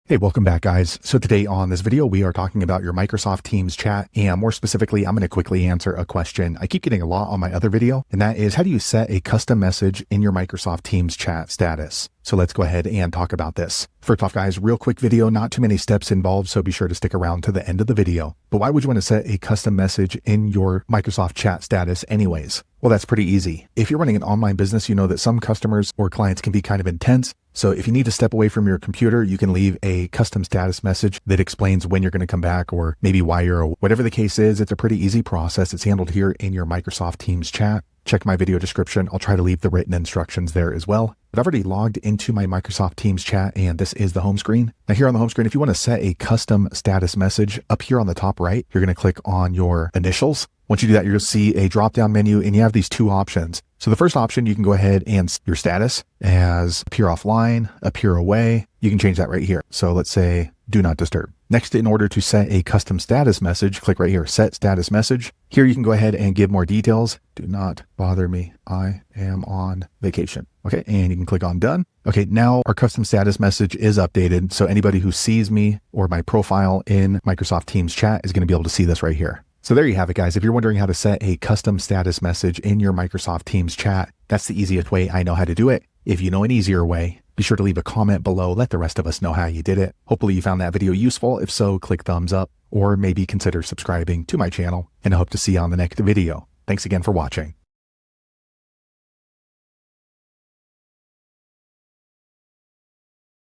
Hey, welcome back, guys. So today on this video, we are talking about your Microsoft Teams chat, and more specifically, I'm going to quickly answer a question I keep getting a lot on my other video, and that is, how do you set a custom message in your Microsoft Teams chat status? So let's go ahead and talk about this. First off, guys, real quick video, not too many steps involved, so be sure to stick around to the end of the video. But why would you want to set a custom message in your Microsoft chat status anyways? Well, that's pretty easy. If you're running an online business, you know that some customers or clients can be kind of intense. So if you need to step away from your computer, you can leave a custom status message that explains when you're going to come back or maybe why whatever the case is. It's a pretty easy process. It's handled here in your Microsoft Teams chat. Check my video description. I'll try to leave the written instructions there as well. But I've already logged into my Microsoft Teams chat, and this is the home screen. Now here on the home screen, if you want to set a custom status message, up here on the top right, you're going to click on your initials. Once you do that, you'll see a drop-down menu, and you have these two options. So the first option, you can go ahead and set your status as appear offline, appear away. You can change that right here. So let's say do not disturb. Next, in order to set a custom status message, click right here, set status message. Here you can go ahead and give more details. Do not bother me. I am on vacation. Okay, and you can click on done. Okay, now our custom status message is updated. So anybody who sees me or my profile in Microsoft Teams chat is going to be able to see this right here. So there you have it, guys. If you're wondering how to set a custom status message in your Microsoft Teams chat, that's the easiest way I know how to do it. If you know an easier way, be sure to leave a comment below. Let the rest of us know how you did it. Hopefully you found that video useful. If so, click thumbs up or maybe consider subscribing to my channel, and I hope to see you on the next video. Thanks again for watching.